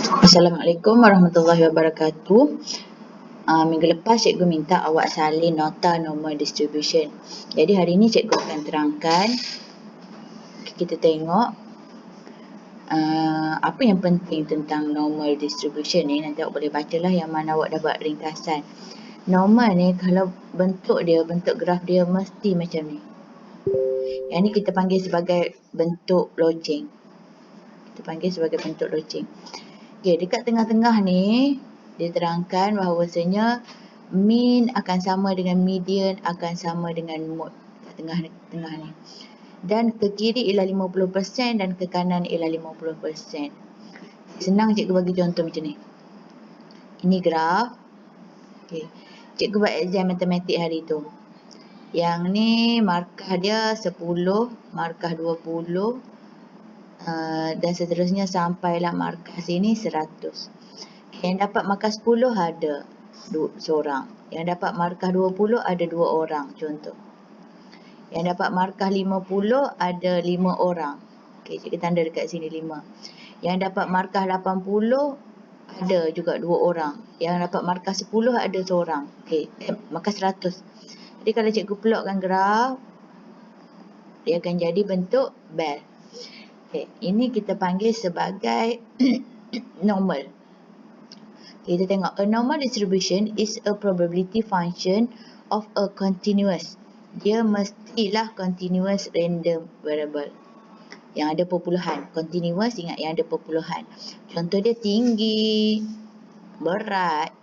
Assalamualaikum warahmatullahi wabarakatuh. Minggu lepas cikgu minta awak salin nota normal distribution. Jadi hari ini cikgu akan terangkan. Kita tengok apa yang penting tentang normal distribution ni. Nanti awak boleh bacalah yang mana awak dah buat ringkasan. Normal ni kalau bentuk graf dia mesti macam ni. Yang ni kita panggil sebagai bentuk loceng. Okey, dekat tengah-tengah ni dia terangkan bahawasanya mean akan sama dengan median akan sama dengan mode kat tengah ni. Dan ke kiri ialah 50% dan ke kanan ialah 50%. Senang cikgu bagi contoh macam ni. Ini graf. Okey. Cikgu buat exam matematik hari tu. Yang ni markah dia 10, markah 20, dan seterusnya sampailah markah sini 100. Yang dapat markah 10 ada seorang. Yang dapat markah 20 ada 2 orang contoh. Yang dapat markah 50 ada 5 orang. Okey, cikgu tanda dekat sini 5. Yang dapat markah 80 ada juga 2 orang. Yang dapat markah 10 ada seorang. Okey, markah 100. Jadi kalau cikgu plotkan graf, dia akan jadi bentuk bell. Okay, ini kita panggil sebagai normal. Kita tengok, a normal distribution is a probability function of a continuous. Dia mestilah continuous random variable. Yang ada perpuluhan. Continuous, ingat yang ada perpuluhan. Contoh dia tinggi, berat,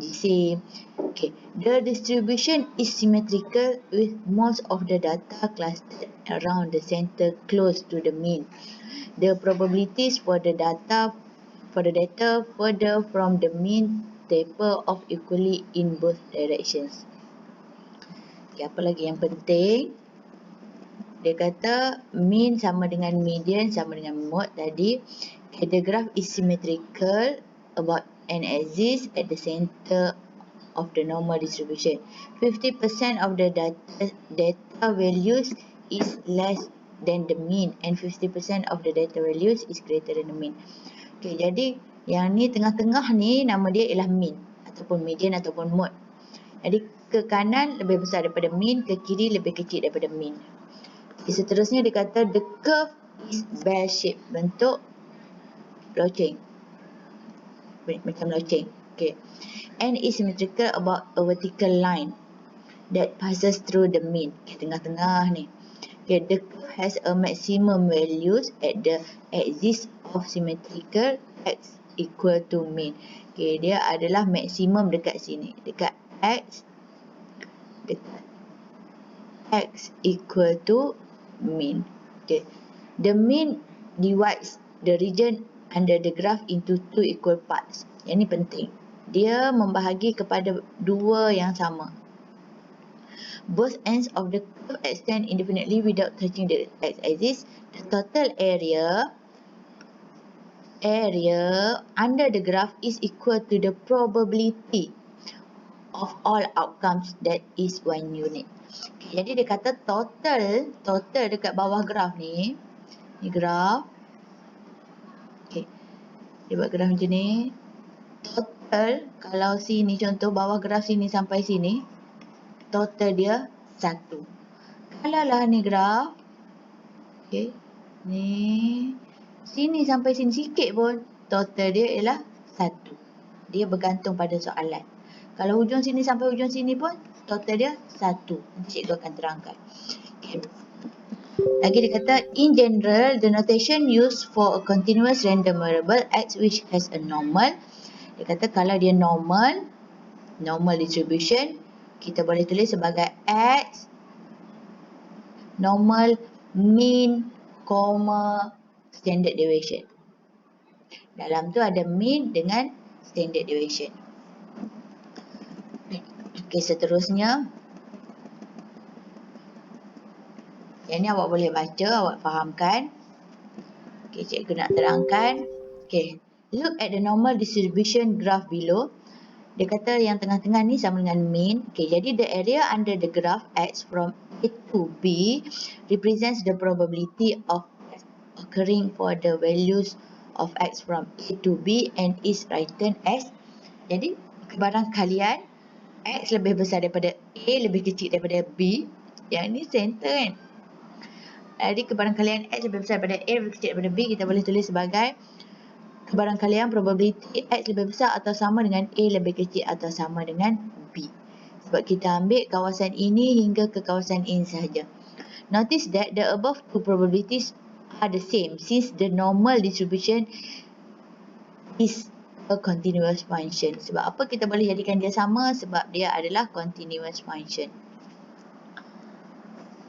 jisim. Okay, the distribution is symmetrical with most of the data clustered around the center close to the mean. The probabilities for the data further from the mean taper off equally in both directions. Okay, apa lagi yang penting? Dia kata mean sama dengan median sama dengan mode tadi. Okay, the graph is symmetrical about an axis at the center of the normal distribution. 50% of the data values is less than the mean and 50% of the data values is greater than the mean. Okay, jadi yang ni tengah-tengah ni nama dia ialah mean ataupun median ataupun mode. Jadi ke kanan lebih besar daripada mean, ke kiri lebih kecil daripada mean. Okay, seterusnya dia kata the curve is bell shape, bentuk loceng. Macam loceng. Okay. And is symmetrical about a vertical line that passes through the mean. Okay, tengah-tengah ni. Okay, the curve has a maximum values at the axis of symmetrical x equal to mean. Okay, dia adalah maksimum dekat sini. Dekat x equal to mean. Okay, the mean divides the region under the graph into two equal parts. Yang ni penting. Dia membahagi kepada dua yang sama. Both ends of the curve extend indefinitely without touching the x-axis. The total area under the graph is equal to the probability of all outcomes that is one unit. Okay, jadi dia kata total dekat bawah graf ni. Ni graf. Okay, dia buat graf macam ni. Total kalau sini contoh bawah graf sini sampai sini, total dia 1. Kalau lah ni graf, okay, ni sini sampai sini sikit pun, total dia ialah 1. Dia bergantung pada soalan. Kalau hujung sini sampai hujung sini pun, total dia 1. Nanti cikgu akan terangkan. Okay. Lagi dia kata, in general, the notation used for a continuous random variable x which has a normal. Dia kata kalau dia normal distribution, kita boleh tulis sebagai x normal mean, standard deviation. Dalam tu ada mean dengan standard deviation. Okey, seterusnya. Yang ni awak boleh baca, awak fahamkan. Okey, cikgu nak terangkan. Okey, look at the normal distribution graph below. Dia kata yang tengah-tengah ni sama dengan mean. Okay, jadi the area under the graph x from A to B represents the probability of occurring for the values of X from A to B and is written as. Jadi kebarangkalian X lebih besar daripada A lebih kecil daripada B. Yang ni center kan. Jadi kebarangkalian X lebih besar daripada A lebih kecil daripada B, kita boleh tulis sebagai kebarangkalian probability X lebih besar atau sama dengan A lebih kecil atau sama dengan B. Sebab kita ambil kawasan ini hingga ke kawasan ini sahaja. Notice that the above two probabilities are the same since the normal distribution is a continuous function. Sebab apa kita boleh jadikan dia sama? Sebab dia adalah continuous function.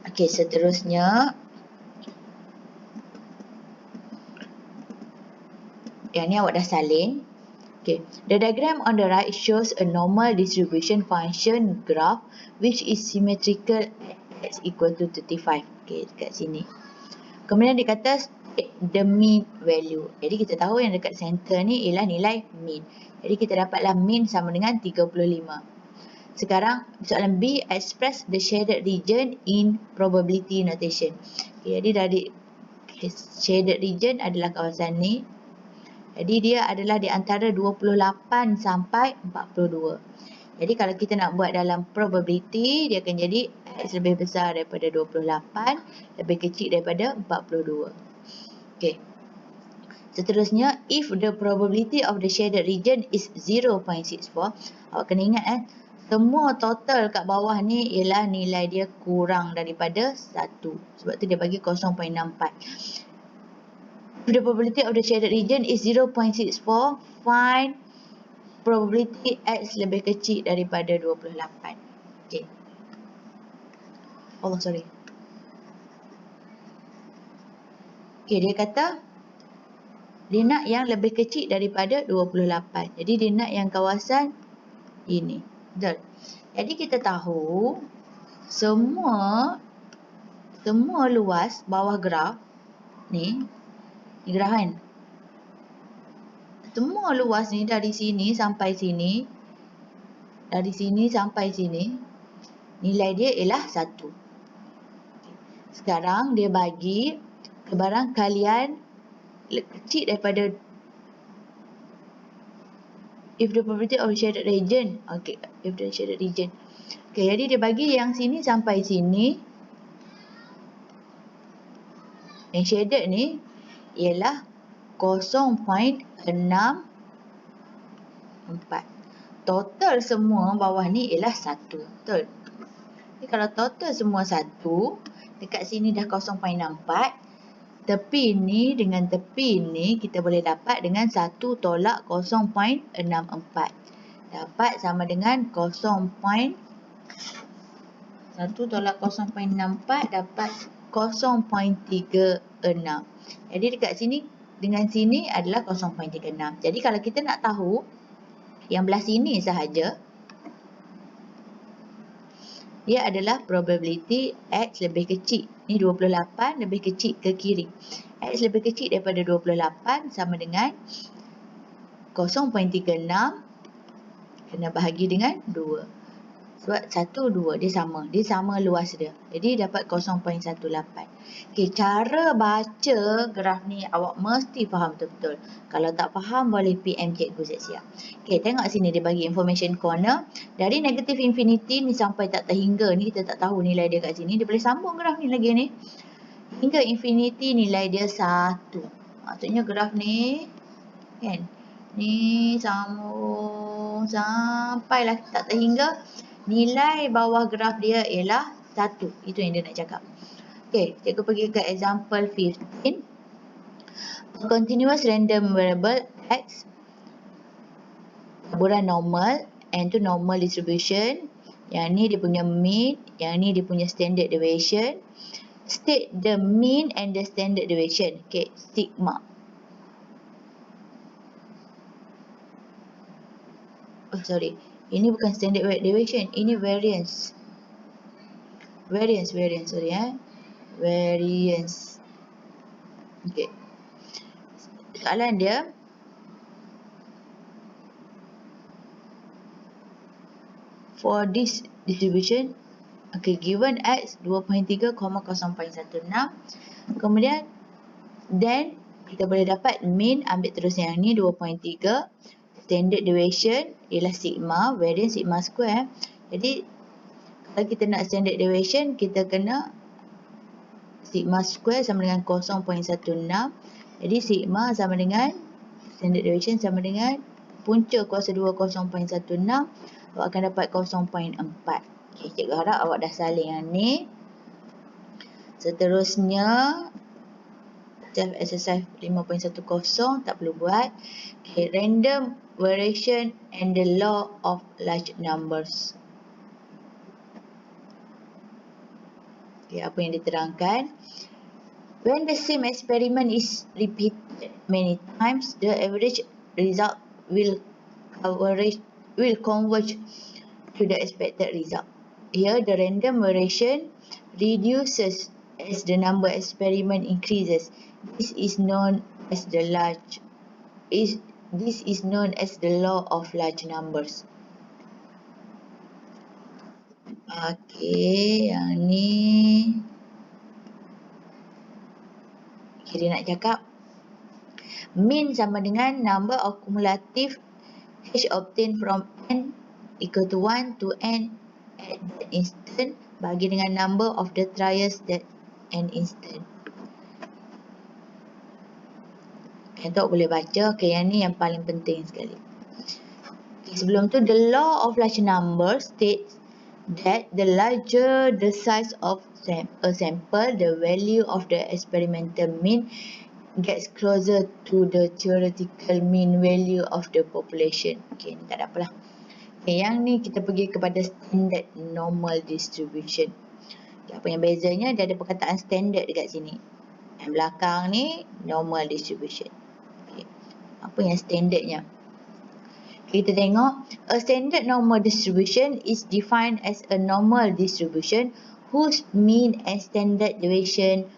Okey, seterusnya yang ni awak dah salin. Okay. The diagram on the right shows a normal distribution function graph which is symmetrical at x equal to 35. Okay, dekat sini. Kemudian dia kata state the mean value. Jadi kita tahu yang dekat center ni ialah nilai mean. Jadi kita dapatlah mean sama dengan 35. Sekarang soalan B, express the shaded region in probability notation. Okay, jadi dari shaded region adalah kawasan ni. Jadi dia adalah di antara 28 sampai 42. Jadi kalau kita nak buat dalam probability, dia akan jadi X lebih besar daripada 28, lebih kecil daripada 42. Okey. Seterusnya, if the probability of the shaded region is 0.64, awak kena ingat semua total kat bawah ni ialah nilai dia kurang daripada 1. Sebab tu dia bagi 0.64. If the probability of the shaded region is 0.64, find probability X lebih kecil daripada 28. Okay. Allah, sorry. Okay, dia kata dia nak yang lebih kecil daripada 28. Jadi dia nak yang kawasan ini. Betul. Jadi kita tahu semua luas bawah graf ni, graf kan? Semua luas ni dari sini sampai sini, dari sini sampai sini, nilai dia ialah 1. Sekarang dia bagi kebarangkalian kecil daripada if the probability of shaded region. Okay, if the shaded region. Okay, jadi dia bagi yang sini sampai sini. Yang shaded ni ialah 0.64. Total semua bawah ni ialah 1. Betul? Jadi kalau total semua 1, dekat sini dah 0.64. Tepi ni dengan tepi ni kita boleh dapat dengan 1 tolak 0.64. Dapat sama dengan 1 tolak 0.64 dapat 0.36. Jadi dekat sini dengan sini adalah 0.36. Jadi kalau kita nak tahu yang belah sini sahaja, dia adalah probability X lebih kecil. Ni 28 lebih kecil ke kiri. X lebih kecil daripada 28 sama dengan 0.36 kena bahagi dengan 2. Sebab 1, 2 dia sama. Dia sama luas dia. Jadi dapat 0.18. Okey, cara baca graf ni awak mesti faham betul-betul. Kalau tak faham boleh PM cikgu siap-siap. Okey, tengok sini dia bagi information corner. Dari negative infinity ni sampai tak terhingga ni kita tak tahu nilai dia kat sini. Dia boleh sambung graf ni lagi ni. Hingga infinity nilai dia 1. Maksudnya graf ni kan. Ni sambung sampailah tak terhingga. Nilai bawah graf dia ialah 1. Itu yang dia nak cakap. Okey, cikgu pergi ke example 15. A continuous random variable X, taburan normal, and tu normal distribution. Yang ni dia punya mean, yang ni dia punya standard deviation. State the mean and the standard deviation. Okey, sigma. Oh, sorry. Ini bukan standard deviation, ini variance. Variance, sorry Variance. Okey. Soalan dia, for this distribution, okay, given X 2.3, 0.16. Kemudian, then kita boleh dapat mean, ambil terus yang ni 2.3. Standard deviation ialah sigma, variance sigma square. Jadi kalau kita nak standard deviation, kita kena sigma square sama dengan 0.16. Jadi sigma sama dengan standard deviation sama dengan punca kuasa 2 0.16. Awak akan dapat 0.4. Okay, cikgu harap awak dah salin yang ni. Seterusnya self exercise 5.10 tak perlu buat. Okay, random variation and the law of large numbers. Okay, apa yang diterangkan? When the same experiment is repeated many times, the average result will converge to the expected result. Here, the random variation reduces as the number of experiment increases. This is known as the law of large numbers. Okey, yang ni. Okay, dia nak cakap mean sama dengan number of cumulative H obtained from n equal to 1 to n at that instant bagi dengan number of the trials that n instant. Untuk boleh baca, okay, yang ni yang paling penting sekali. Okay, sebelum tu, the law of large numbers states that the larger the size of a sample, the value of the experimental mean gets closer to the theoretical mean value of the population. Okay, ni tak ada apalah. Okay, yang ni kita pergi kepada standard normal distribution. Okay, apa yang bezanya? Dia ada perkataan standard dekat sini. Yang belakang ni normal distribution. Okay, apa yang standardnya? Kita tengok, a standard normal distribution is defined as a normal distribution whose mean and standard deviation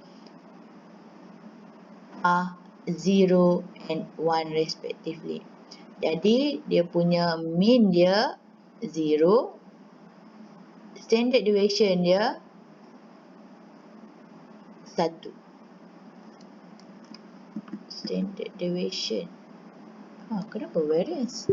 are 0 and 1 respectively. Jadi, dia punya mean dia 0, standard deviation dia 1. Standard deviation. Kenapa variance?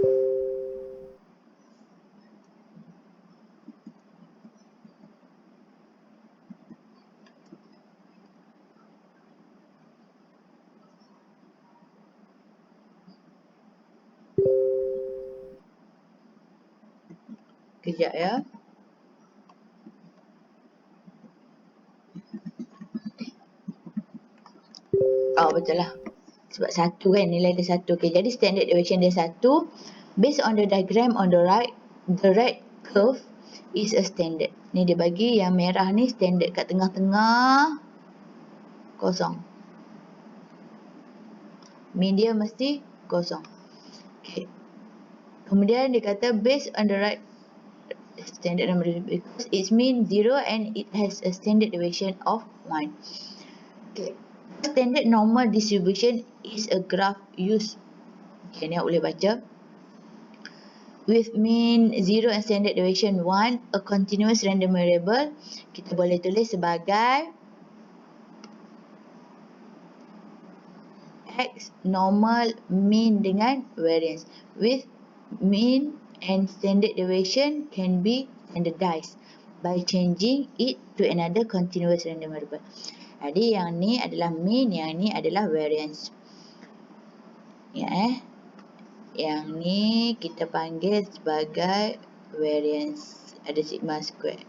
Kejap ya. Betul lah. Sebab 1 kan, nilai dia 1. Okay, jadi standard deviation dia 1. Based on the diagram on the right, the red curve is a standard. Ni dia bagi yang merah ni standard. Kat tengah-tengah kosong. Mean dia mesti kosong. Okay. Kemudian dia kata based on the right standard number because its mean 0 and it has a standard deviation of 1. Okay. Standard normal distribution is a graph used. Okay, ni awak boleh baca. With mean 0 and standard deviation 1, a continuous random variable. Kita boleh tulis sebagai X normal mean dengan variance. With mean and standard deviation can be standardized by changing it to another continuous random variable. Jadi yang ni adalah mean, yang ni adalah variance. Ya, yang ni kita panggil sebagai variance. Ada sigma square.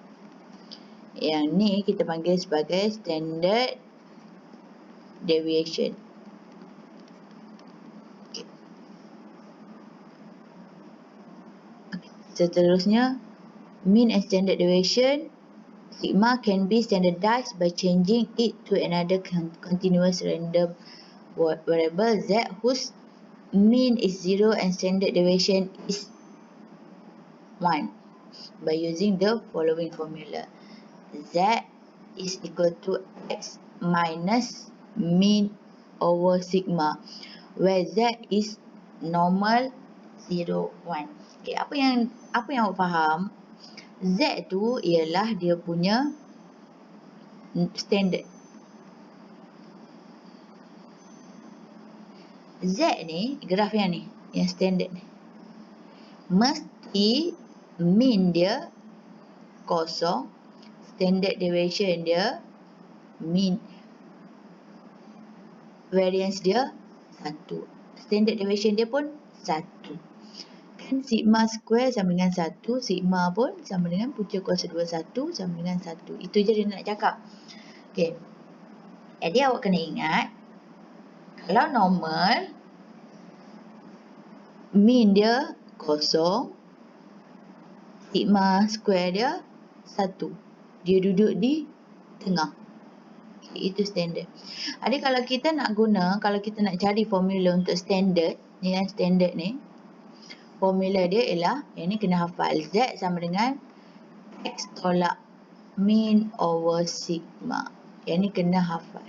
Yang ni kita panggil sebagai standard deviation. Okay. Seterusnya, mean and standard deviation. Sigma can be standardized by changing it to another continuous random variable z whose mean is 0 and standard deviation is 1 by using the following formula. Z is equal to X minus mean over sigma, where Z is normal 0, 1. Okay, apa yang awak faham? Z tu ialah dia punya standard. Z ni, graf yang ni, yang standard ni, mesti mean dia kosong, standard deviation dia, mean variance dia 1. Standard deviation dia pun 1. Kan sigma square sama dengan 1, sigma pun sama dengan punca kuasa 21 sama dengan 1. Itu je dia nak cakap. Okey. Jadi awak kena ingat, kalau normal, mean dia kosong, sigma square dia 1. Dia duduk di tengah. Okay, itu standard. Jadi kalau kita nak guna, kalau kita nak cari formula untuk standard, ni yang standard ni, formula dia ialah, yang ni kena hafal, Z sama dengan X tolak mean over sigma. Yang ni kena hafal.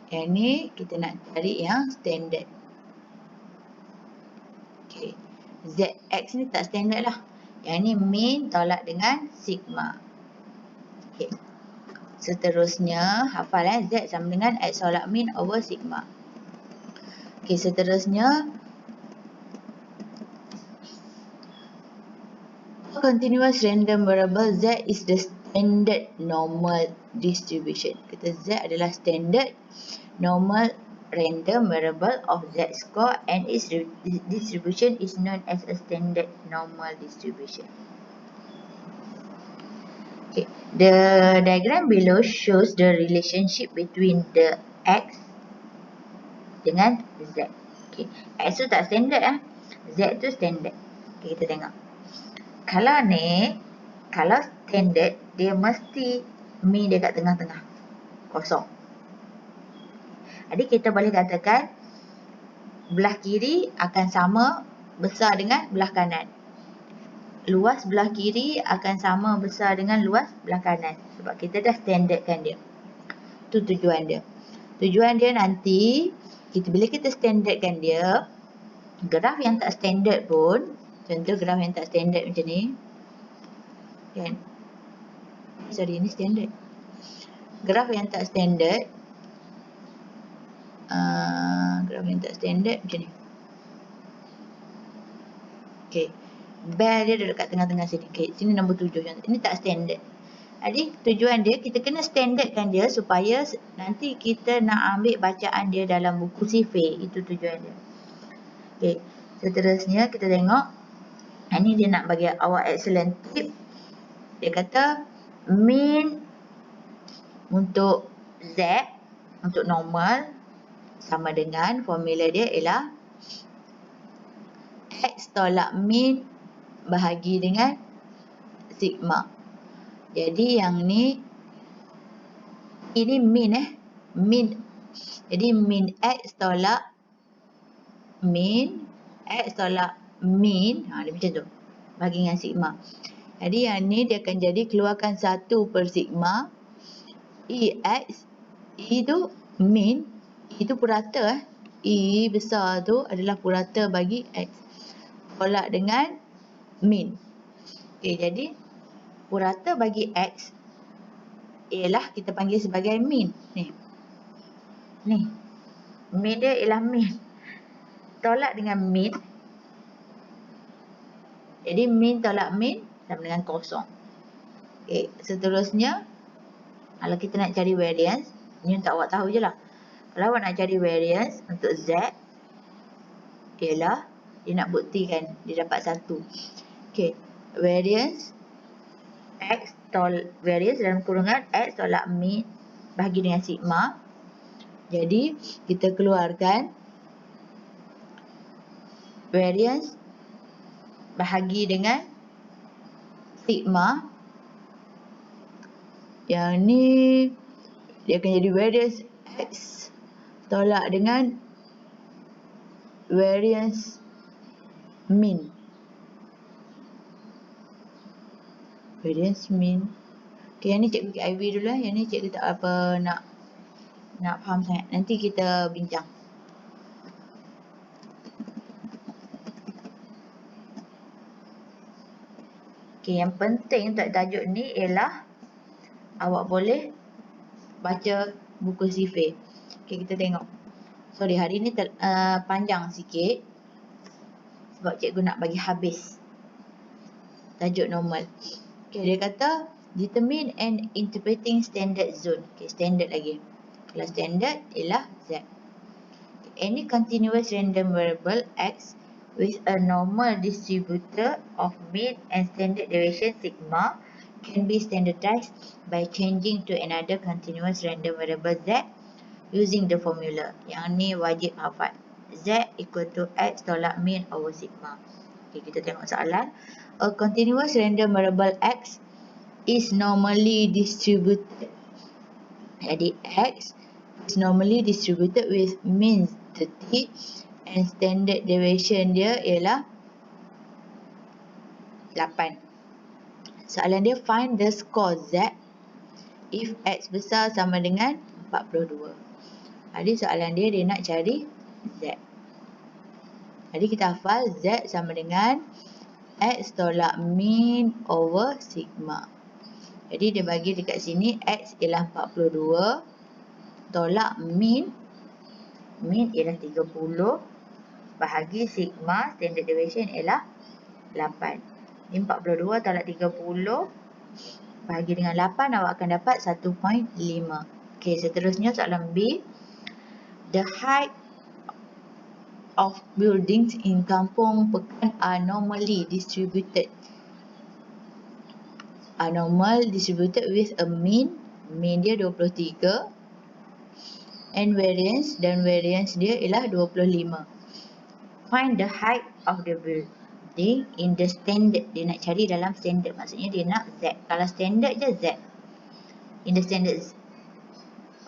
Yang ni kita nak cari yang standard. Okay. ZX ni tak standard lah. Yang ni mean tolak dengan sigma. Okay. Seterusnya, hafal Z sama dengan X tolak mean over sigma. Okay, seterusnya, continuous random variable Z is the standard normal distribution. Kata Z adalah standard normal random variable of Z score and its distribution is known as a standard normal distribution. Okay. The diagram below shows the relationship between the X dengan Z. Okay. X tu tak standard lah. Z tu standard. Okay, kita tengok. Kalau ni, kalau standard, dia mesti mean dia kat tengah-tengah. Kosong. Jadi kita boleh katakan, belah kiri akan sama besar dengan belah kanan. Luas belah kiri akan sama besar dengan luas belah kanan. Sebab kita dah standardkan dia. Itu tujuan dia. Tujuan dia nanti, bila kita standardkan dia, graf yang tak standard pun, contoh graf yang tak standard macam ni, kan? Sorry, ni standard. Graf yang tak standard, graf yang tak standard macam ni. Okay. Bell dia duduk kat tengah-tengah sini. Okay, sini nombor 7. Ini tak standard. Jadi tujuan dia, kita kena standardkan dia supaya nanti kita nak ambil bacaan dia dalam buku sifir. Itu tujuan dia. Okay. Seterusnya kita tengok. Ini dia nak bagi awak excellent tip. Dia kata mean untuk Z, untuk normal, sama dengan formula dia ialah X tolak mean bahagi dengan sigma. Jadi yang ni, ini mean mean. Jadi mean X tolak mean, X tolak mean, dia macam tu. Bahagi dengan sigma. Jadi yang ni dia akan jadi keluarkan 1 per sigma. EX, E tu mean, E tu purata E besar tu adalah purata bagi X. Tolak dengan mean. Okay, jadi purata bagi X ialah kita panggil sebagai mean. Ni. Mean dia ialah mean. Tolak dengan mean. Jadi mean tolak mean sama dengan kosong. Okay, seterusnya, kalau kita nak cari variance, ni untuk awak tahu je lah. Kalau awak nak cari variance untuk Z, ialah dia nak buktikan dia dapat 1. Okay, variance variance dalam kurungan X tolak mean bahagi dengan sigma. Jadi kita keluarkan variance bahagi dengan sigma. Yang ni dia akan jadi variance X tolak dengan variance mean. Variance mean. Okay, yang ni cikgu IV dulu Yang ni cikgu tak apa nak faham sangat. Nanti kita bincang. Okay, yang penting untuk tajuk ni ialah awak boleh baca buku sifir. Okay, kita tengok. Sorry, hari ni panjang sikit sebab cikgu nak bagi habis tajuk normal. Okay, dia kata determine and interpreting standard zone. Okay, standard lagi. Kalau standard ialah Z. Any continuous random variable X with a normal distributor of mean and standard deviation sigma can be standardized by changing to another continuous random variable Z using the formula. Yang ni wajib hafal. Z equal to X tolak mean over sigma. Okay, kita tengok soalan. A continuous random variable X is normally distributed. Jadi X is normally distributed with mean 30 and standard deviation dia ialah 8. Soalan dia find the score Z if X besar sama dengan 42. Jadi soalan dia nak cari Z. Jadi kita hafal Z sama dengan X tolak mean over sigma. Jadi dia bagi dekat sini X ialah 42 tolak mean. Mean ialah 30 bahagi sigma, standard deviation ialah 8. Ini 42 tolak 30 bahagi dengan 8, awak akan dapat 1.5. Okey, seterusnya soalan B. The height of buildings in Kampung Pekan are normally distributed. Are normal distributed with a mean. Mean dia 23. And variance, dan variance dia ialah 25. Find the height of the building in the standard. Dia nak cari dalam standard, maksudnya dia nak Z. Kalau standard je Z. In the standard,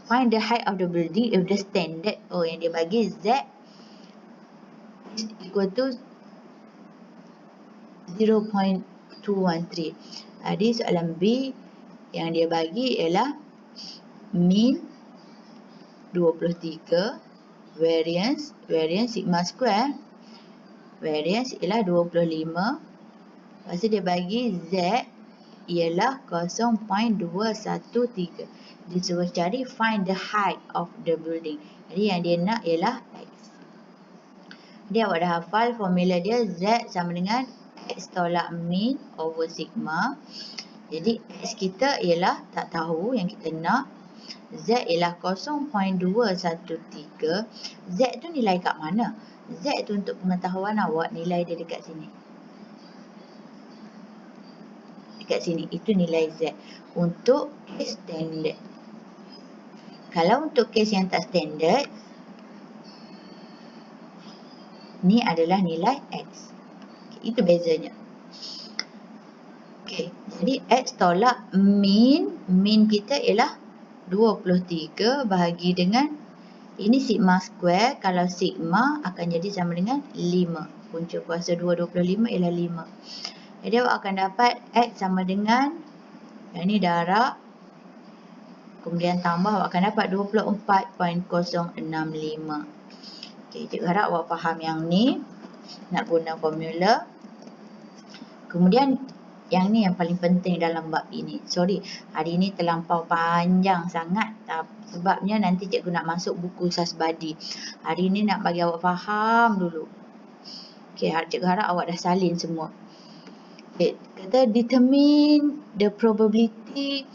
find the height of the building if the standard, yang dia bagi Z is equal to 0.213. Jadi soalan B yang dia bagi ialah mean 23, variance sigma square, variance ialah 25. Lepas tu dia bagi Z ialah 0.213. Dia suruh cari find the height of the building. Jadi yang dia nak ialah X. Jadi awak dah hafal formula dia, Z sama dengan X tolak mean over sigma. Jadi X kita ialah tak tahu, yang kita nak Z ialah 0.213. Z tu nilai kat mana? Z tu untuk pengetahuan awak, nilai dia dekat sini. Dekat sini, itu nilai Z. Untuk case standard. Kalau untuk case yang tak standard, ni adalah nilai X. Okay, itu bezanya. Okay, jadi X tolak mean. Mean kita ialah 23 bahagi dengan ini sigma square. Kalau sigma akan jadi sama dengan 5. Punca kuasa 2, 25 ialah 5. Jadi awak akan dapat X sama dengan, yang ni darab, kemudian tambah, awak akan dapat 24.065. Okay, cikgu harap awak faham yang ni nak guna formula. Kemudian yang ni yang paling penting dalam bab ini. Sorry, hari ni terlampau panjang sangat. Sebabnya nanti cikgu nak masuk buku Sasbadi. Hari ni nak bagi awak faham dulu. Okay, cikgu harap awak dah salin semua. Okay, kata determine the probability.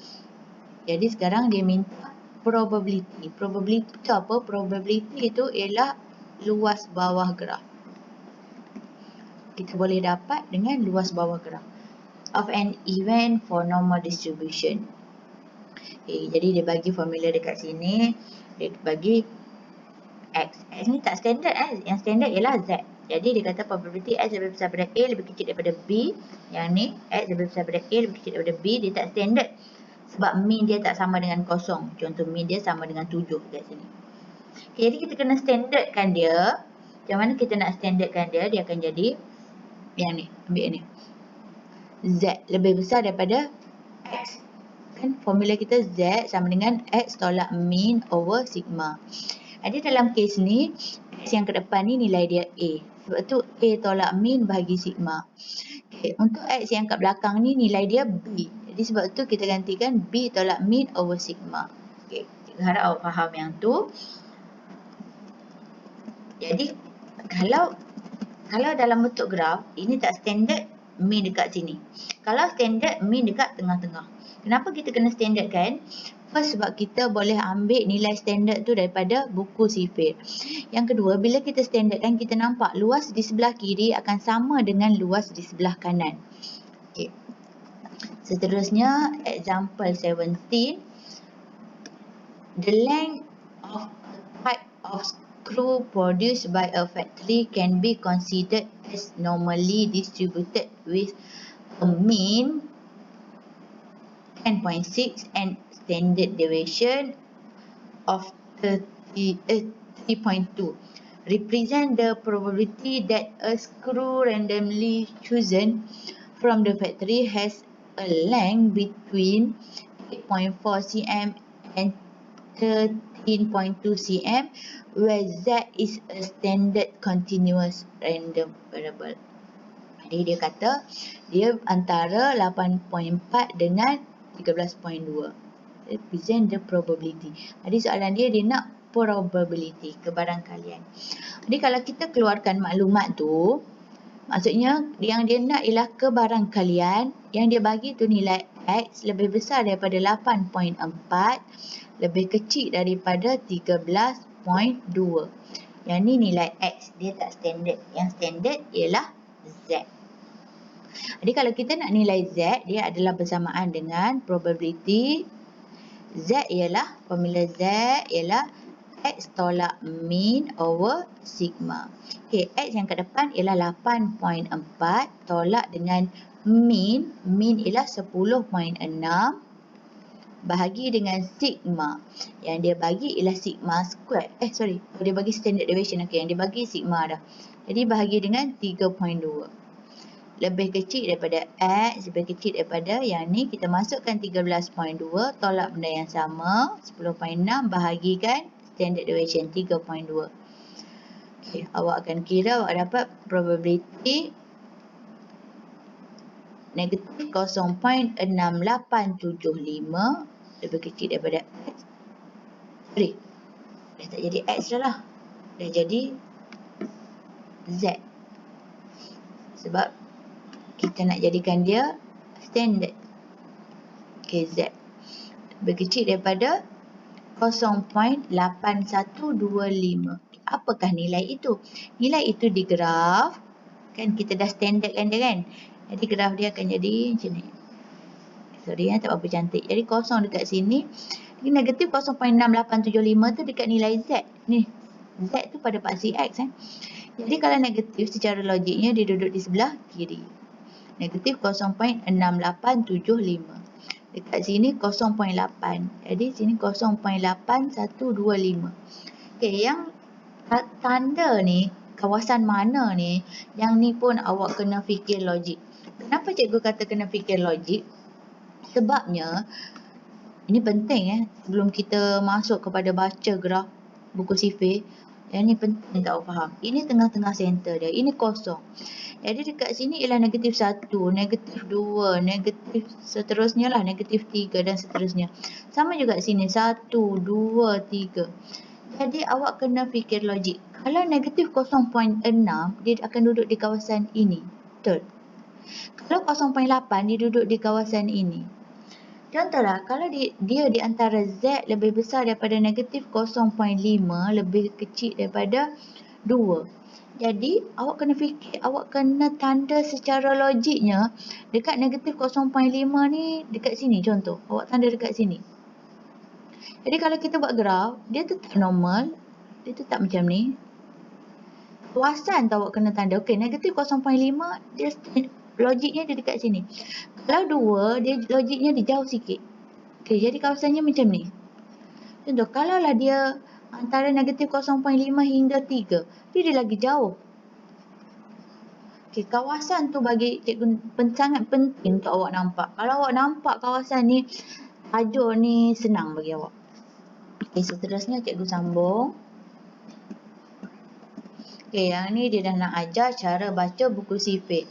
Jadi sekarang dia minta probability. Probability itu apa? Probability itu ialah luas bawah graf. Kita boleh dapat dengan luas bawah graf of an event for normal distribution. Okay, jadi dia bagi formula dekat sini. Dia bagi X. X ni tak standard. Yang standard ialah Z. Jadi dia kata probability X lebih besar daripada A lebih kecil daripada B. Yang ni X lebih besar daripada A lebih kecil daripada B. Dia tak standard. Sebab mean dia tak sama dengan 0. Contoh mean dia sama dengan 7 kat sini. Okay, jadi kita kena standardkan dia. Macam mana kita nak standardkan dia? Dia akan jadi yang ni. Ambil ni. Z lebih besar daripada X. Kan formula kita Z sama dengan X tolak mean over sigma. Jadi dalam kes ni, X yang ke depan ni nilai dia A. Sebab tu A tolak mean bahagi sigma. Okay, untuk X yang kat belakang ni nilai dia B. Jadi sebab tu kita gantikan B tolak mean over sigma. Okay, harap awak faham yang tu. Jadi kalau dalam bentuk graf, ini tak standard, mean dekat sini. Kalau standard, mean dekat tengah-tengah. Kenapa kita kena standard kan? First, sebab kita boleh ambil nilai standard tu daripada buku sifir. Yang kedua, bila kita standardkan, kita nampak luas di sebelah kiri akan sama dengan luas di sebelah kanan. Okay. Seterusnya, example 17. The length of a type of screw produced by a factory can be considered as normally distributed with a mean 10.6 and standard deviation of 3.2. Represent the probability that a screw randomly chosen from the factory has a length between 8.4 cm and 13.2 cm where Z is a standard continuous random variable. Jadi dia kata dia antara 8.4 dengan 13.2. Represent the probability. Jadi soalan dia nak probability, kebarangkalian. Jadi kalau kita keluarkan maklumat tu, maksudnya yang dia nak ialah kebarangkalian yang dia bagi tu nilai X lebih besar daripada 8.4, lebih kecil daripada 13.2. Yang ni nilai X, dia tak standard. Yang standard ialah Z. Jadi kalau kita nak nilai Z, dia adalah bersamaan dengan probability Z ialah, formula Z ialah X tolak mean over sigma. Okay, X yang ke depan ialah 8.4 tolak dengan mean ialah 10.6 bahagi dengan sigma. Yang dia bagi ialah sigma square. Dia bagi standard deviation. Okay, yang dia bagi sigma dah. Jadi bahagi dengan 3.2. Lebih kecil daripada X, lebih kecil daripada yang ni. Kita masukkan 13.2, tolak benda yang sama. 10.6 bahagikan standard deviation 3.2. Okay, awak akan kira, awak dapat probability negatif 0.6875 lebih kecil daripada X. Dah tak jadi X dah lah. Dah jadi Z. Sebab kita nak jadikan dia standard. Okay, Z. Lebih kecil daripada 0.8125. Apakah nilai itu? Nilai itu di graf. Kan kita dah standardkan dia kan. Jadi graf dia akan jadi macam ni. Sorry tak berapa cantik. Jadi kosong dekat sini. Ini negatif 0.6875 tu dekat nilai Z. Ni. Z tu pada paksi X. Jadi kalau negatif secara logiknya dia duduk di sebelah kiri. Negatif 0.6875. Dekat sini 0.8. Jadi sini 0.8125. Okay, yang tanda ni, kawasan mana ni, yang ni pun awak kena fikir logik. Kenapa cikgu kata kena fikir logik? Sebabnya, ini penting sebelum kita masuk kepada baca graf buku sifir. Yang ni penting tak awak faham. Ini tengah-tengah center dia. Ini kosong. Jadi dekat sini ialah negatif 1, negatif 2, negatif seterusnya lah, negatif 3 dan seterusnya. Sama juga sini 1, 2, 3. Jadi awak kena fikir logik. Kalau negatif 0.6, dia akan duduk di kawasan ini. Betul? Kalau 0.8, dia duduk di kawasan ini. Contohlah, kalau dia di antara Z lebih besar daripada negatif 0.5, lebih kecil daripada 2. Jadi, awak kena fikir, awak kena tanda secara logiknya dekat negatif 0.5 ni dekat sini contoh. Awak tanda dekat sini. Jadi, kalau kita buat graf, dia tetap normal. Dia tetap macam ni. Kawasan tu awak kena tanda. Okey, negatif 0.5, dia logiknya dia dekat sini. Kalau 2, dia logiknya dia jauh sikit. Okey, jadi kawasannya macam ni. Contoh, kalaulah dia antara negatif 0.5 hingga 3, dia lagi jauh. Okey, kawasan tu bagi cikgu sangat penting untuk awak nampak. Kalau awak nampak kawasan ni, tajuk ni senang bagi awak. Okey, seterusnya cikgu sambung. Okey, yang ni dia dah nak ajar cara baca buku sifir.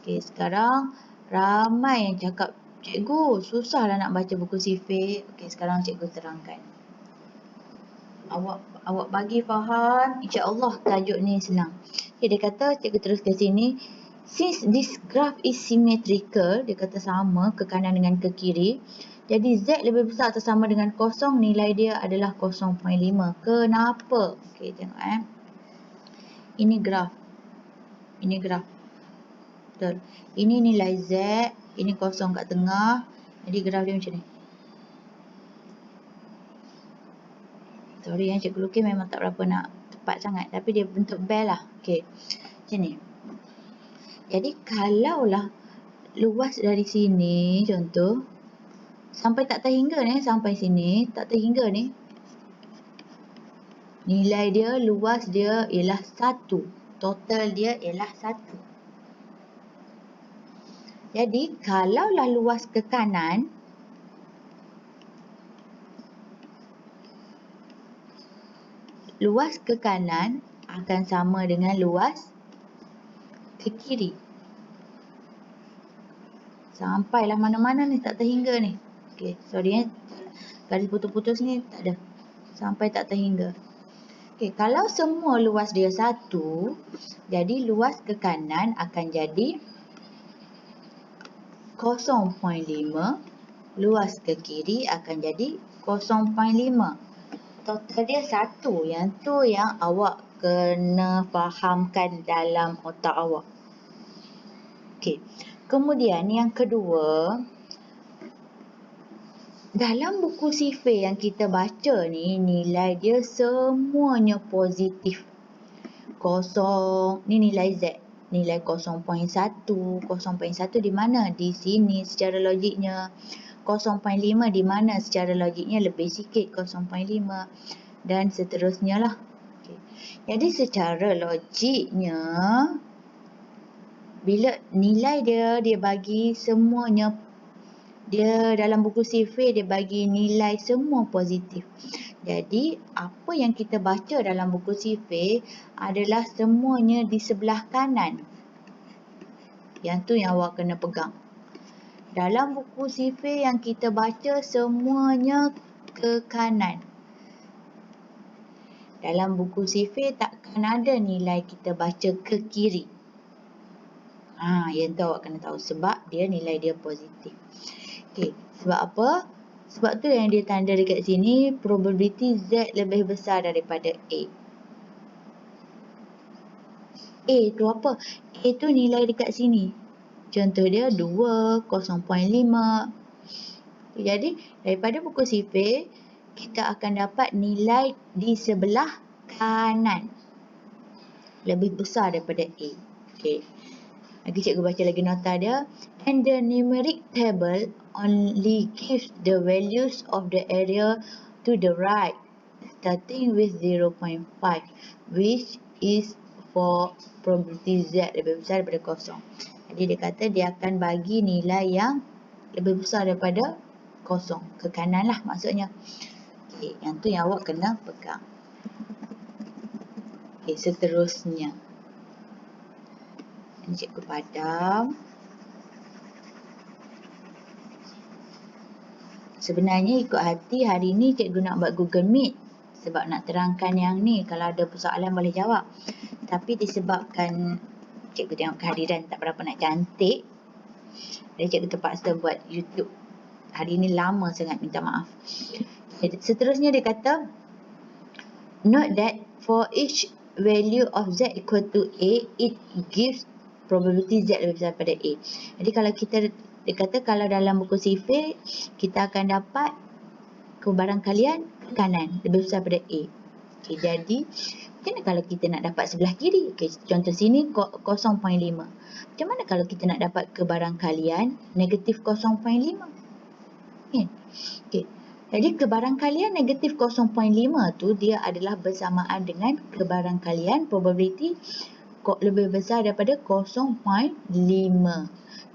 Okey, sekarang ramai yang cakap, cikgu susahlah nak baca buku sifir. Okey, sekarang cikgu terangkan. awak bagi faham, insya-Allah tajuk ni senang. Okay, dia kata cikgu terus ke sini. Since this graph is symmetrical, dia kata sama ke kanan dengan ke kiri. Jadi Z lebih besar atau sama dengan kosong, nilai dia adalah 0.5. Kenapa? Okey, tengok Ini graf. Ini graf. Betul. Ini nilai Z, ini kosong kat tengah. Jadi graf dia macam ni. Sorry cikgu lukis memang tak berapa nak tepat sangat, tapi dia bentuk bell lah. Okey. Macam ni. Jadi kalaulah luas dari sini contoh sampai tak terhingga ni, sampai sini tak terhingga ni, nilai dia, luas dia ialah 1. Total dia ialah 1. Jadi kalaulah luas ke kanan, akan sama dengan luas ke kiri. Sampailah mana-mana ni, tak terhingga ni. Okey, sorry garis putus-putus ni tak ada. Sampai tak terhingga. Okey, kalau semua luas dia 1, jadi luas ke kanan akan jadi 0.5, luas ke kiri akan jadi 0.5. Total dia 1. Yang tu yang awak kena fahamkan dalam otak awak. Okey. Kemudian yang kedua, dalam buku sifir yang kita baca ni, nilai dia semuanya positif. Kosong, ni nilai Z. Nilai 0.1. 0.1 di mana? Di sini secara logiknya. 0.5 di mana? Secara logiknya lebih sikit 0.5. Dan seterusnya lah. Okay. Jadi secara logiknya, bila nilai dia bagi semuanya, dia dalam buku sifir dia bagi nilai semua positif. Jadi apa yang kita baca dalam buku sifir adalah semuanya di sebelah kanan. Yang tu yang awak kena pegang. Dalam buku sifir yang kita baca semuanya ke kanan. Dalam buku sifir takkan ada nilai kita baca ke kiri. Yang tu awak kena tahu sebab dia nilai dia positif. Okey, sebab apa? Sebab tu yang dia tanda dekat sini, probability Z lebih besar daripada A. A tu apa? A tu nilai dekat sini. Contoh dia 2, 0.5. Jadi, daripada buku sifir, kita akan dapat nilai di sebelah kanan. Lebih besar daripada A. Okey. Lagi cikgu baca lagi nota dia. And the numeric table only gives the values of the area to the right, starting with 0.5, which is for probability Z lebih besar daripada kosong. Jadi dia kata dia akan bagi nilai yang lebih besar daripada kosong. Ke kanan lah maksudnya. Okay, yang tu yang awak kena pegang. Okay, seterusnya. Ini cikgu padam. Sebenarnya ikut hati hari ni cikgu nak buat Google Meet. Sebab nak terangkan yang ni. Kalau ada persoalan boleh jawab. Tapi disebabkan cikgu tengok kehadiran tak berapa nak cantik. Jadi cikgu terpaksa buat YouTube. Hari ni lama sangat, minta maaf. Seterusnya dia kata, note that for each value of Z equal to A, it gives probability Z lebih besar daripada A. Jadi kalau dia kata kalau dalam buku sifir, kita akan dapat kebarangkalian ke kanan lebih besar daripada A. Okay, jadi macam mana kalau kita nak dapat sebelah kiri? Okay, contoh sini 0.5. Macam mana kalau kita nak dapat kebarangkalian negatif 0.5? Okay. Jadi kebarangkalian negatif 0.5 tu dia adalah bersamaan dengan kebarangkalian probability lebih besar daripada 0.5.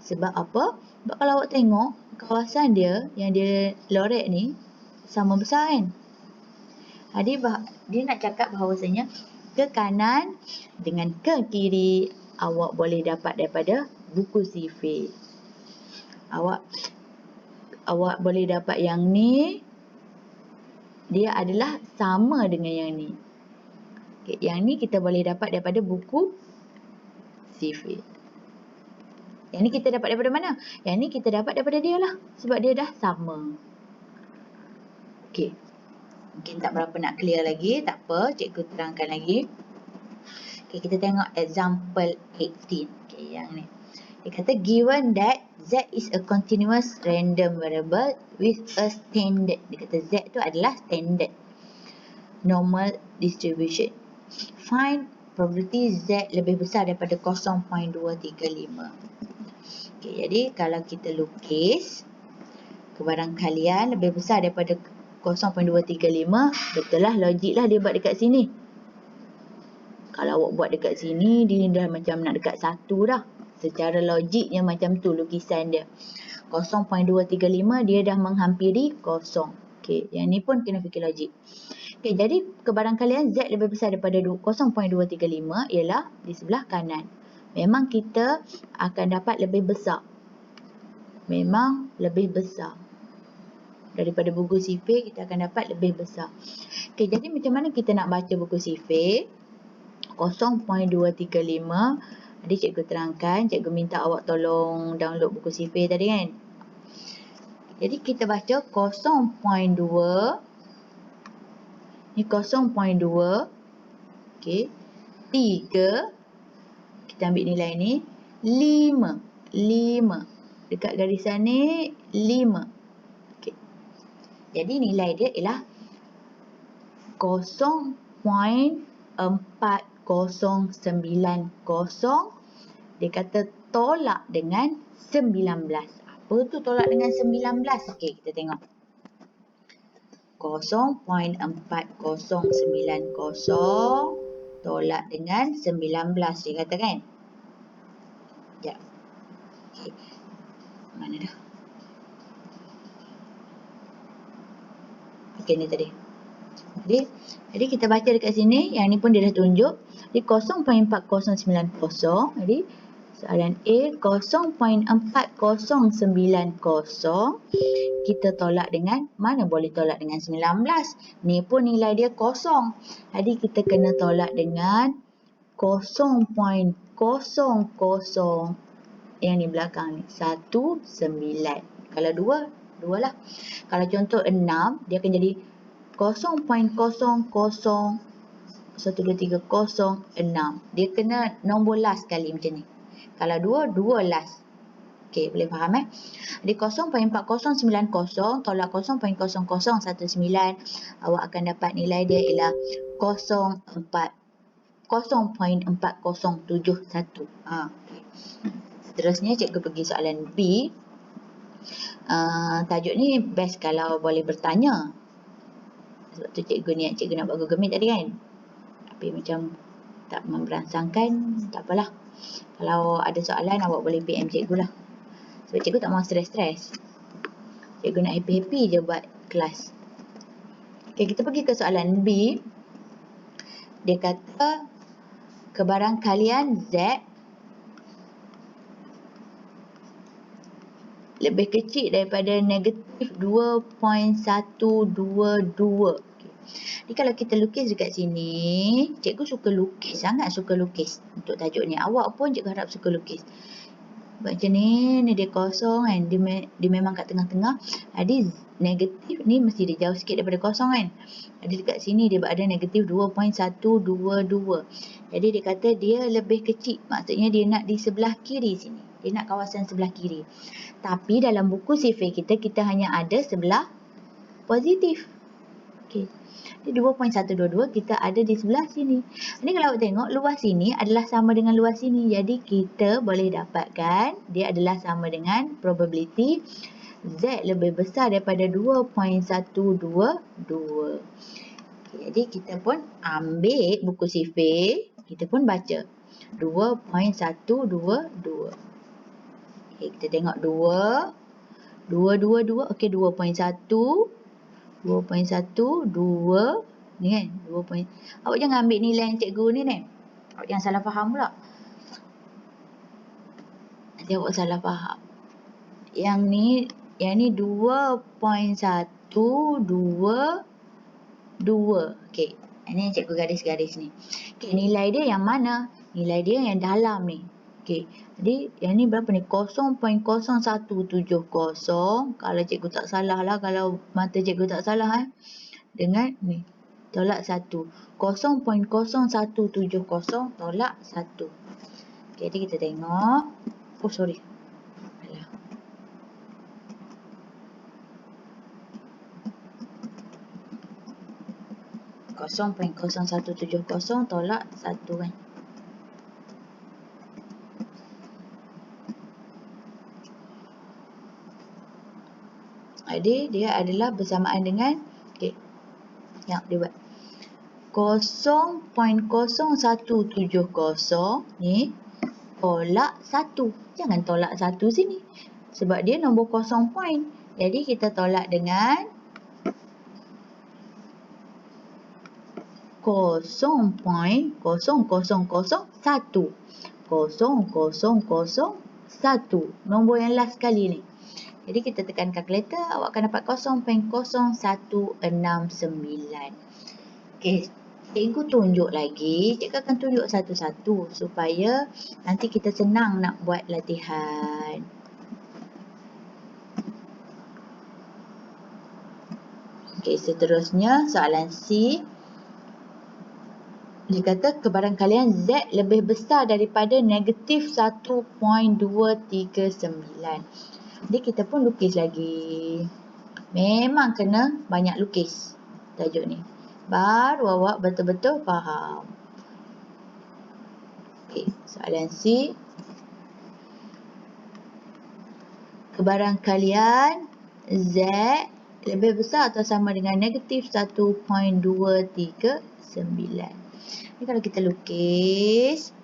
Sebab apa? Sebab kalau awak tengok kawasan dia yang dia lorek ni sama besar kan? Jadi dia nak cakap bahawasanya ke kanan dengan ke kiri awak boleh dapat daripada buku sifir. Awak boleh dapat yang ni dia adalah sama dengan yang ni. Okay, yang ni kita boleh dapat daripada buku CV. Yang ni kita dapat daripada mana? Yang ni kita dapat daripada dia lah. Sebab dia dah sama. Okay. Mungkin tak berapa nak clear lagi. Tak apa. Cikgu terangkan lagi. Okay, kita tengok example 18. Okay, yang ni. Dia kata, given that Z is a continuous random variable with a standard. Dia kata Z tu adalah standard normal distribution. Find probability Z lebih besar daripada 0.235. Okay, jadi kalau kita lukis, kebarangkalian lebih besar daripada 0.235, betul lah, logik lah dia buat dekat sini. Kalau awak buat dekat sini, dia dah macam nak dekat 1 dah. Secara logiknya macam tu lukisan dia. 0.235 dia dah menghampiri 0. Okay, yang ni pun kena fikir logik. Okay, jadi kebarangkalian Z lebih besar daripada 0.235 ialah di sebelah kanan. Memang kita akan dapat lebih besar. Memang lebih besar. Daripada buku sifir kita akan dapat lebih besar. Okay, jadi macam mana kita nak baca buku sifir? 0.235. Jadi cikgu terangkan, cikgu minta awak tolong download buku sifir tadi kan. Jadi kita baca 0.2. Ni 0.2. Okey. 3. Kita ambil nilai ni 5. 5. Dekat garisan ni 5. Okey. Jadi nilai dia ialah 0.4090. Dia kata tolak dengan 19. Apa tu tolak dengan 19? Okey, kita tengok. 0.4090 tolak dengan 19 dia kata kan. Sekejap. Okay. Mana dah? Okey, ni tadi. Jadi kita baca dekat sini, yang ni pun dia dah tunjuk. Jadi 0.4090. Jadi soalan A 0.4090 kita tolak dengan, mana boleh tolak dengan 19. Ni pun nilai dia kosong. Jadi kita kena tolak dengan 0.00 yang ni belakang ni 19. Kalau 2 lah. Kalau contoh 6 dia akan jadi 0.001230 dia kena nombor last sekali macam ni. Kalau 2 last. Okey, boleh faham Jadi 0.4090 tolak 0.0019 awak akan dapat nilai dia ialah 0.4071. Okay. Seterusnya cikgu pergi soalan B. Tajuk ni best kalau boleh bertanya. Sebab tu cikgu nak buat Google Meet tadi kan. Tapi macam tak memberansangkan, tak apalah. Kalau ada soalan awak boleh PM cikgu lah. Sebab cikgu tak mahu stres-stres. Cikgu nak happy-happy je buat kelas. Okay, kita pergi ke soalan B. Dia kata kebarangkalian Z lebih kecil daripada negatif 2.122. Okay. Jadi kalau kita lukis dekat sini, cikgu suka lukis, sangat suka lukis untuk tajuk ni. Awak pun cikgu harap suka lukis. Macam ni dia kosong kan. Dia memang kat tengah-tengah. Jadi negatif ni mesti dia jauh sikit daripada kosong kan. Jadi dekat sini dia ada negatif 2.122. Jadi dia kata dia lebih kecil. Maksudnya dia nak di sebelah kiri sini. Dia nak kawasan sebelah kiri. Tapi dalam buku sifir kita hanya ada sebelah positif. Okey. Jadi 2.122 kita ada di sebelah sini. Ini kalau awak tengok luas sini adalah sama dengan luas sini. Jadi kita boleh dapatkan dia adalah sama dengan probability Z lebih besar daripada 2.122. Okay, jadi kita pun ambil buku sifir, kita pun baca 2.122. Okay, kita tengok 2. Okey, 2.1. 2.1, 2. Ni kan, 2. Awak jangan ambil nilai yang cikgu ni. Awak jangan salah faham pula. Nanti awak salah faham. Yang ni 2.122. Okey, ini yang cikgu garis-garis ni. Okey, nilai dia yang mana? Nilai dia yang dalam ni. Okey, jadi yang ni berapa ni? 0.0170. Kalau cikgu tak salah lah, kalau mata cikgu tak salah dengan ni. Tolak 1. 0.0170 tolak 1. Okey, jadi kita tengok. Oh, sorry. Alah. Kosong 0.0170 tolak 1 kan. Jadi dia adalah bersamaan dengan okey. Yang dia buat 0.0170 ni tolak 1. Jangan tolak 1 sini. Sebab dia nombor kosong point. Jadi kita tolak dengan 0.0001. 0001. Nombor yang last sekali ni. Jadi kita tekan kalkulator, awak akan dapat 0.0169. Okey, cikgu tunjuk lagi. Cikgu akan tunjuk satu-satu supaya nanti kita senang nak buat latihan. Okey, seterusnya soalan C. Dia kata kebarangkalian Z lebih besar daripada negatif 1.239. Jadi kita pun lukis lagi. Memang kena banyak lukis tajuk ni. Baru awak betul-betul faham. Okey, soalan C. Kebarangkalian Z lebih besar atau sama dengan negatif 1.239. Ni kalau kita lukis.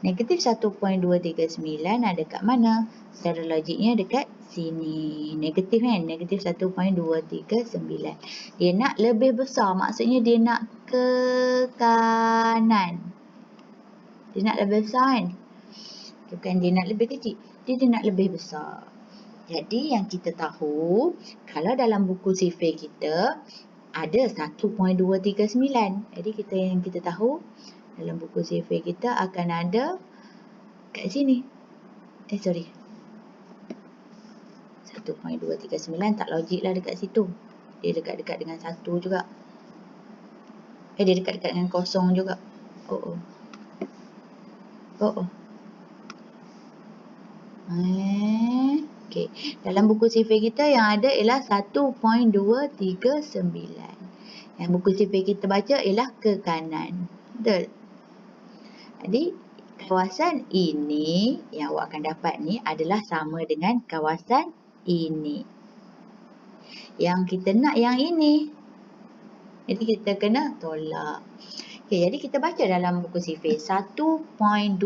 Negatif 1.239 ada kat mana? Secara logiknya dekat sini. Negatif kan? Negatif 1.239. Dia nak lebih besar. Maksudnya dia nak ke kanan. Dia nak lebih besar kan? Bukan dia nak lebih kecil. Dia nak lebih besar. Jadi yang kita tahu, kalau dalam buku sifir kita ada 1.239. Jadi yang kita tahu dalam buku sifir kita akan ada kat sini. Sorry. 1.239 tak logik lah dekat situ. Dia dekat-dekat dengan 1 juga. Dia dekat-dekat dengan kosong juga. Okey. Dalam buku sifir kita yang ada ialah 1.239. Yang buku sifir kita baca ialah ke kanan. Betul? Jadi, kawasan ini yang awak akan dapat ni adalah sama dengan kawasan ini. Yang kita nak yang ini. Jadi, kita kena tolak. Okey, jadi kita baca dalam buku sifir 1.239.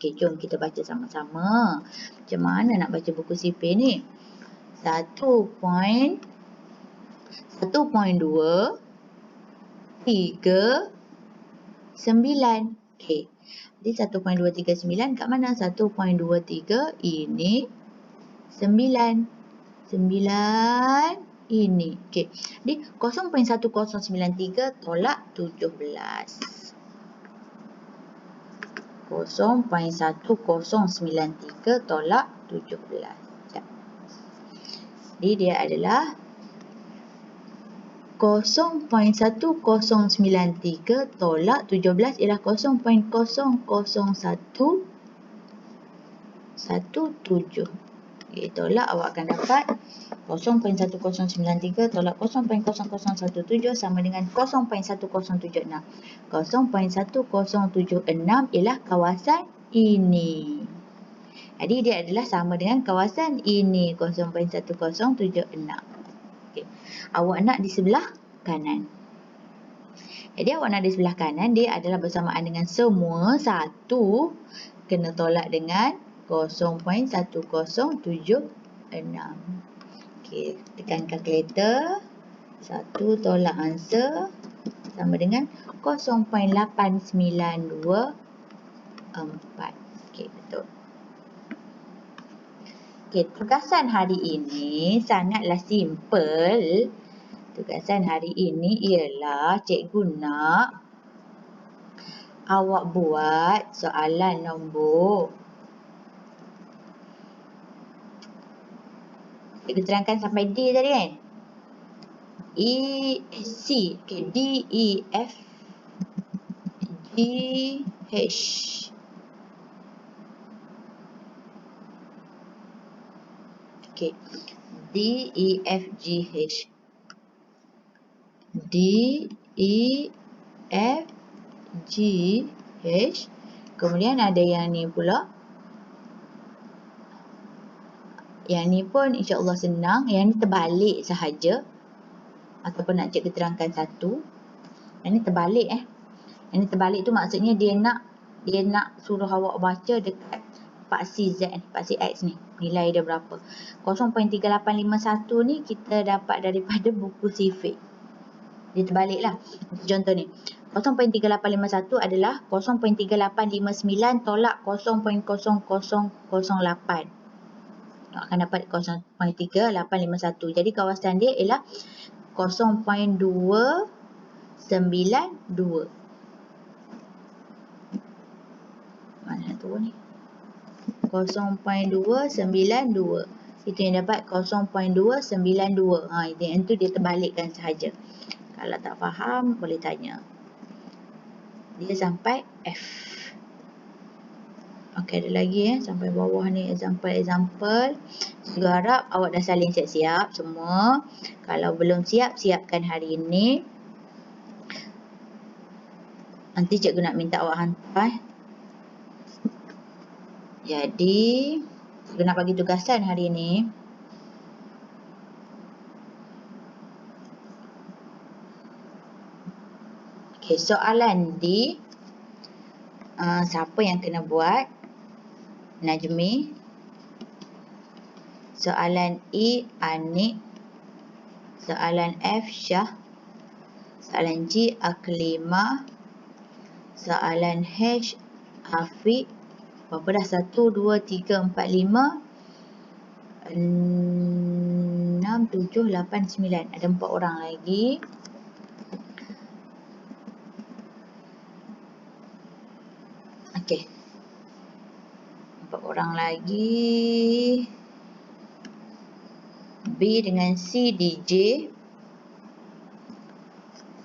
Okey, jom kita baca sama-sama. Macam mana nak baca buku sifir ni? 1.239. Okey. Jadi 1.239 kat mana? 1.23 ini 9. 9 ini. Okey. Jadi 0.1093 tolak 17. 0.1093 tolak 17. Jadi dia adalah 0.1093 tolak 17 ialah 0.00117. Okay, tolak awak akan dapat 0.1093 tolak 0.0017 sama dengan 0.1076. 0.1076 ialah kawasan ini. Jadi dia adalah sama dengan kawasan ini, 0.1076. Okay. Awak nak di sebelah kanan. Jadi awak nak di sebelah kanan, dia adalah bersamaan dengan semua 1 kena tolak dengan 0.1076. Okey, tekan kalkulator. 1 tolak answer sama dengan 0.8924. Okey, betul. Okey, tugasan hari ini sangatlah simple. Tugasan hari ini ialah cikgu nak awak buat soalan nombor. Cikgu terangkan sampai D tadi kan? C. Okay, D, E, F, G, H. Okay. D, E, F, G, H. D, E, F, G, H. Kemudian ada yang ni pula. Yang ni pun insya-Allah senang. Yang ni terbalik sahaja. Ataupun nak cikgu terangkan satu. Yang ni terbalik Yang ni terbalik tu maksudnya dia nak suruh awak baca dekat paksi Z ni, paksi X ni. Nilai dia berapa. 0.3851 ni kita dapat daripada buku sifik. Dia terbalik lah. Contoh ni. 0.3851 adalah 0.3859 tolak 0.0008. Akan dapat 0.3851. Jadi kawasan dia ialah 0.292. Mana tu ni? 0.292. Itu yang dapat 0.292. Yang tu dia terbalikkan sahaja. Kalau tak faham boleh tanya. Dia sampai F. Okey, ada lagi sampai bawah ni example. Cikgu harap awak dah saling siap-siap semua. Kalau belum siap, siapkan hari ini. Nanti cikgu nak minta awak hantar. Jadi, cikgu nak bagi tugasan hari ini. Okey, soalan D. Siapa yang kena buat? Najmi. Soalan E, Anik. Soalan F, Syah. Soalan G, Aklimah. Soalan H, Afiq. Berapa dah? 1, 2, 3, 4, 5, 6, 7, 8, 9. Ada 4 orang lagi. Okey. 4 orang lagi. B dengan C, DJ.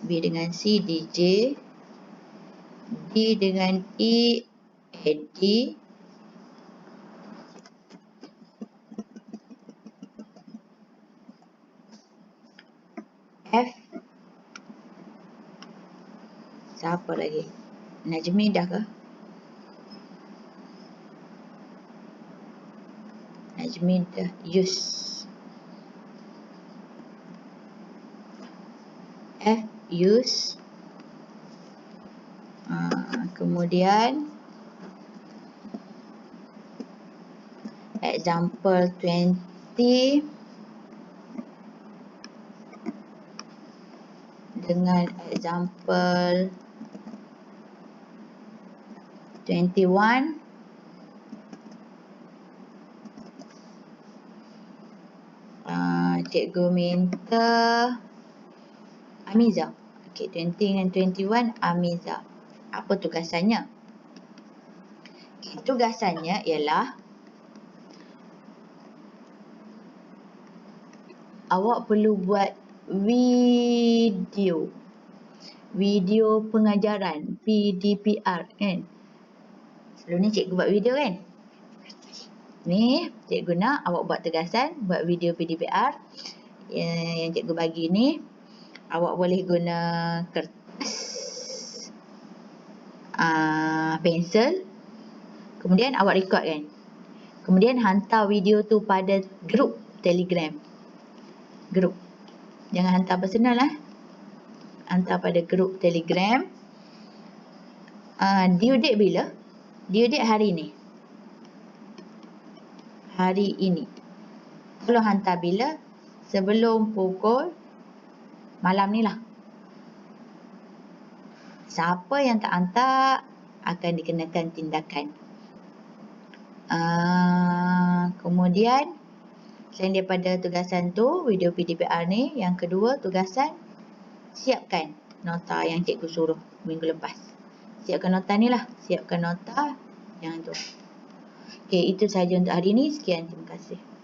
B dengan C, DJ. D dengan E, Eddie. F. Siapa lagi? Najmi dah ke? Najmi dah. Yus. F, Yus. Kemudian example 20 dengan example 21. Cikgu minta Amiza. Okey, 20 dengan 21 Amiza. Apa tugasannya? Okay, tugasannya ialah awak perlu buat video pengajaran PDPR kan. Sebelum ni cikgu buat video kan. Ni cikgu nak awak buat tugasan, buat video PDPR. Yang cikgu bagi ni awak boleh guna kertas, pensel. Kemudian awak record kan. Kemudian hantar video tu pada grup Telegram. Grup. Jangan hantar personal lah. Hantar pada grup Telegram. Due date bila? Due date hari ni. Hari ini. Kalau hantar bila? Sebelum pukul malam ni lah. Siapa yang tak hantar akan dikenakan tindakan. Kemudian Selain daripada tugasan tu, video PDPR ni, yang kedua tugasan siapkan nota yang cikgu suruh minggu lepas. Siapkan nota ni lah, siapkan nota yang tu. Okey, itu sahaja untuk hari ni. Sekian, terima kasih.